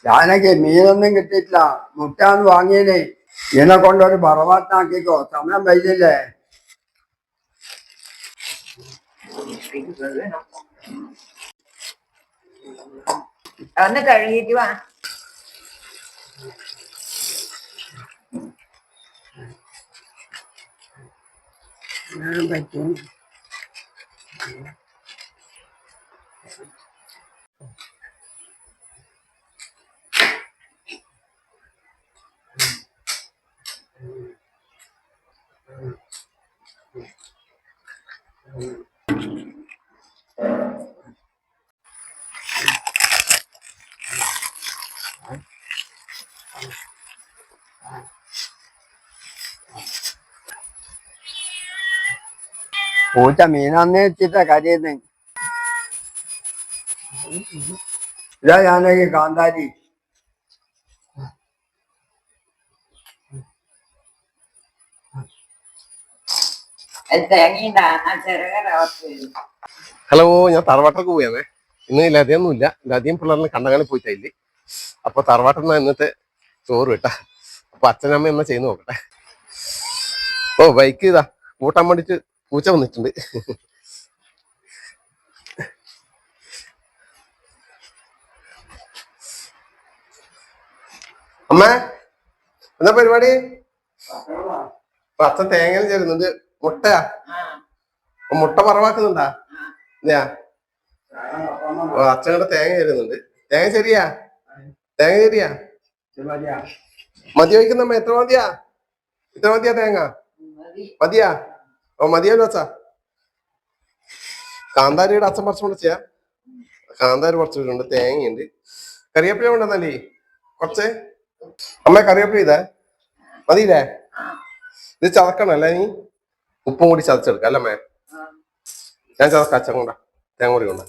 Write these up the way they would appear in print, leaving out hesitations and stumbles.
ഞാനൊക്കെ മീനൊന്നും കിട്ടിയിട്ടില്ല. മുട്ടാന്ന് വാങ്ങിയേ. ഇതിനെ കൊണ്ടൊരു ബറവാത്താക്കിക്കോ, സമയം വൈകില്ലേ. ഒന്ന് കഴുകിട്ട് വാ. പറ്റും. പൂച്ച മീനാന്ന് വെച്ചിട്ടാ കരയുന്നേ. ഇതാ ഞാനൊക്കെ കാന്താരി. ഹലോ, ഞാൻ തറവാട്ടൊക്കെ പോയാന്നേ. ഇന്ന് ലതിയൊന്നുമില്ല. ലതിയും പിള്ളേറിന് കണ്ടങ്ങനെ പോയിട്ടില്ല. അപ്പൊ തറവാട്ടിൽ നിന്ന് ഇന്നത്തെ ചോറ് കിട്ടാ. അപ്പൊ അച്ഛനമ്മ എന്നാ ചെയ്ത് നോക്കട്ടെ. ഓ, ബൈക്ക് ഇതാ കൂട്ടാൻ വേണ്ടിട്ട് പൂച്ച വന്നിട്ടുണ്ട്. അമ്മ എന്താ പരിപാടി? അച്ഛൻ തേങ്ങ ചേരുന്നുണ്ട്. മുട്ടയാ? മുട്ട പറവാക്കുന്നുണ്ടാ? ഇല്ലയാ? അച്ഛൻ കൂടെ തേങ്ങ ചേരുന്നുണ്ട്. തേങ്ങ ശരിയാ? തേങ്ങ ശരിയാ? മതി വയ്ക്കുന്നമ്മ. എത്ര മതിയാ? ഇത്ര മതിയാ തേങ്ങ? മതിയാ? ഓ, മതിയല്ലോ അച്ഛാ. കാന്താരിയുടെ അച്ഛൻ പറിച്ചു വിളിച്ചാ. കാന്താരി പറിച്ചു വിട്ടുണ്ട്. തേങ്ങയുണ്ട്. കറിവേപ്പില ഉണ്ടെന്നല്ലേ കുറച്ച്? അമ്മ കറിവേപ്പില ഇതാ മതിയില്ലേ? ഇത് ചതക്കണല്ലേ നീ? ഉപ്പും കൂടി ചതച്ചെടുക്കാം അല്ലേ അമ്മേ? ഞാൻ ചതക്ക. അച്ഛൻ കൊണ്ടാ തേങ്ങ കൂടി കൊണ്ടാ.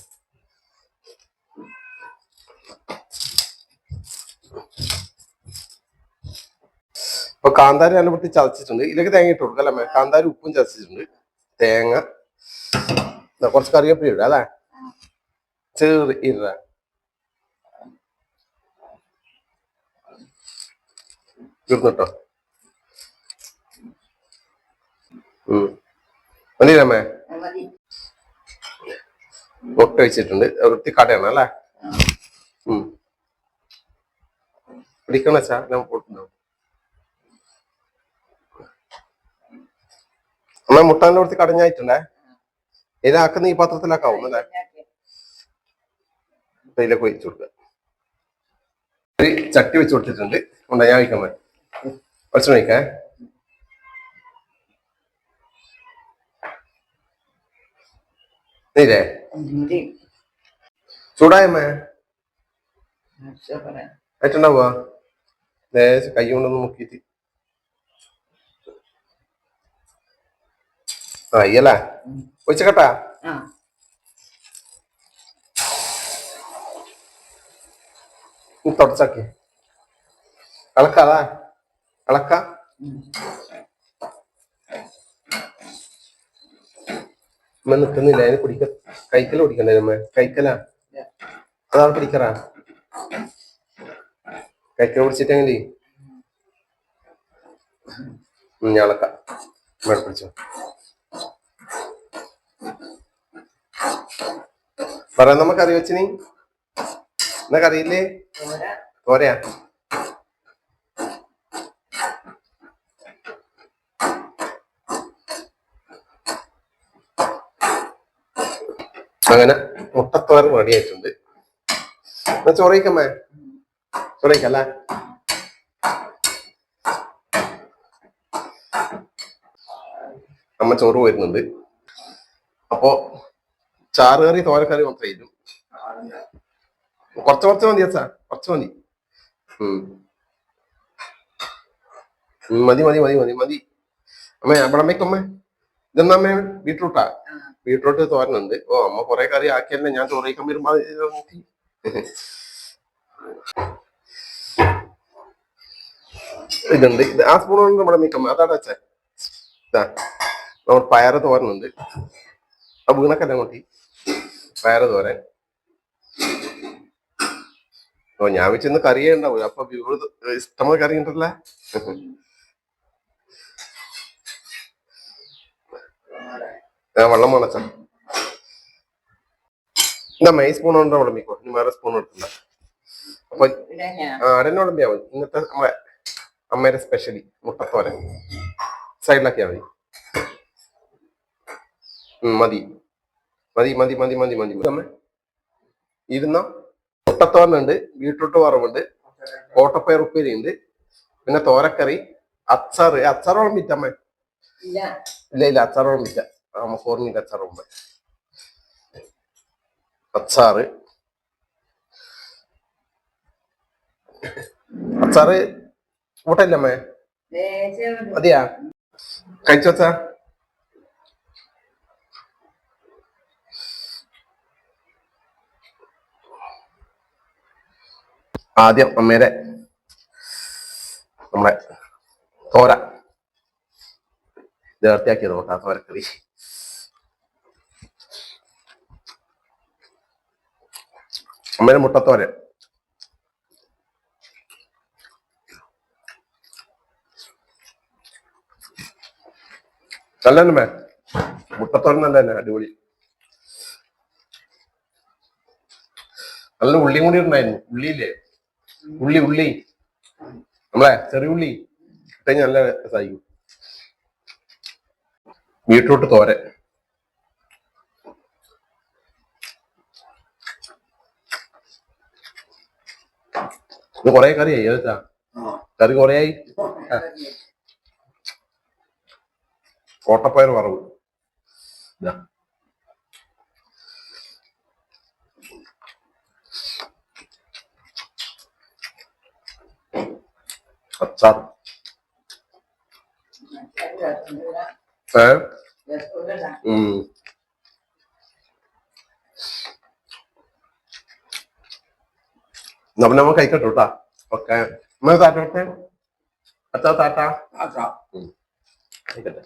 അപ്പൊ കാന്താരി നല്ല പൊട്ടി ചതച്ചിട്ടുണ്ട്. ഇതിലേക്ക് തേങ്ങ ഇട്ട് കൊടുക്കാം അല്ലേ? കാന്താരി ഉപ്പും ചതച്ചിട്ടുണ്ട്. തേങ്ങ കുറച്ച് കറിവേപ്പില ഇടുക അല്ലേ? ചെറു ഇട. തീർന്നിട്ടോ? മതിയമ്മേ? മുട്ട വെച്ചിട്ടുണ്ട്. വൃത്തി കടയാണ് അല്ലേ? പിടിക്കണച്ചാ ഞാൻ പോട്ടുണ്ടാവും. അമ്മ മുട്ടാന്റെ വൃത്തി കടഞ്ഞായിട്ടുണ്ടേ. ഇതിനാക്കുന്ന ഈ പാത്രത്തിലാക്കാവും അല്ലേ? ഇതിലേക്ക് ഒഴിച്ചു കൊടുക്കുക. ചട്ടി വെച്ച് കൊടുത്തിട്ടുണ്ട്. ഉണ്ടാ ഞാൻ വയ്ക്കാൻ പറ്റും. കുറച്ച് വയ്ക്കേ. നീരേ ചൂടായമ്മേ? ആയിട്ടുണ്ടാവുക. ദേശം കൈ കൊണ്ടൊന്ന് മുക്കിയിട്ട് അയ്യല്ലേ ഒഴിച്ചക്കട്ടാ. തുടച്ചാക്കി കളക്കാതാ കളക്ക. അമ്മ നിൽക്കുന്നില്ല. അതിന് പിടിക്ക. കൈക്കല പിടിക്കണ്ടേ അമ്മ? കൈക്കല അതാണ് പിടിക്കറാ. കൈക്കല പിടിച്ചിട്ടെങ്കിലേ ഞാളക്ക മേടെ പിടിച്ചോ. പറയാൻ നമ്മ കറി വെച്ചിനി എന്നാ കറിയില്ലേ? തോരയാ? അങ്ങനെ മുട്ടത്തോരൻ റെഡി ആയിട്ടുണ്ട്. എന്നാ ചോറയ്ക്കമ്മേ? ചോറയ്ക്കല്ലേ? അമ്മ ചോറ് വരുന്നുണ്ട്. അപ്പോ ചാറുകറി തോരക്കറി മാത്രമേ ഇല്ലൂ. കുറച്ച് മതി അച്ഛാ, കുറച്ച് മതി. മതി മതി മതി മതി മതി. അമ്മ അവിടെ അമ്മയ്ക്കമ്മേ ഇതെന്നാ അമ്മേ? ബീട്രൂട്ടാ? ബീട്രൂട്ട് തോരനുണ്ട്. ഓ, അമ്മ കൊറേ കറി ആക്കിയല്ലേ. ഞാൻ ചോറ് കഴിക്കാൻ വരുമ്പോ ഇതുണ്ട്. ഇത് ആ സ്പൂൺ കൊണ്ട് നമ്മുടെ മീക്കമ്മ അതാണ് വെച്ചേ. ഇതാ നമ്മൾ പയറ് തോരനുണ്ട്. ആ വീണക്കല്ല അങ്ങോട്ടി പയറ് തോരൻ. ഓ ഞാൻ വെച്ചിന്ന് കറിയേ ഉണ്ടാവും. അപ്പൊ ഇഷ്ടമുള്ള കറി ഉണ്ടല്ലേ. വെള്ളം വേണച്ച എന്താ ഈ സ്പൂൺ കൊണ്ടോ വിളമ്പിക്കോ. ഇനി വേറെ സ്പൂൺ എടുത്തില്ല. അപ്പൊ അടന്നെ വിളമ്പിയാ മതി. ഇന്നത്തെ നമ്മളെ അമ്മയുടെ സ്പെഷ്യലി മുട്ടത്തോരൻ സൈഡിലാക്കിയാ മതി. മതി മതി മതി മതി മതി മതി അമ്മ ഇരുന്നോ. മുട്ടത്തോരനുണ്ട്, ബീട്രൂട്ട് വറവുണ്ട്, കോട്ടപ്പയർ ഉപ്പേരി ഉണ്ട്, പിന്നെ തോരക്കറി, അച്ചാറ്. അച്ചാറോളം വിറ്റമ്മ. ഇല്ല ഇല്ല അച്ചാറോളം വിറ്റ. അമ്മ ഫോർമിന്റെ അച്ചാറും അച്ചാറ്. അച്ചാറ് കൂട്ടല്ലമ്മേ. മതിയാ കഴിച്ചോച്ചാ. ആദ്യം അമ്മേരെ നമ്മളെ തോര നേർത്തിയാക്കിയത് നോക്കാം. തോരക്കറി അമ്മേരെ മുട്ടത്തോരൻ. നല്ല തന്നെ മുട്ടത്തോരൻ നല്ല തന്നെ അടിപൊളി. നല്ല ഉള്ളിയും കൂടി ഉണ്ടായിരുന്നു. ഉള്ളിയില്ലേ ഉള്ളി നമ്മളെ ചെറിയ ഉള്ളി ഇട്ടെങ്കിൽ നല്ല രസമായിരിക്കും. ബീട്രൂട്ട് തോരൻ. ഇത് കൊറേ കറിയായി. ഏതാ കറി കൊറേയായി. കോട്ടപ്പയർ വറവ്. അച്ചാർ. നമ്മൾ കഴിക്കട്ടോ കേട്ടാ. ഓക്കെ താറ്റോട്ടെ. അച്ചാ താറ്റ. കഴിക്കട്ടെ.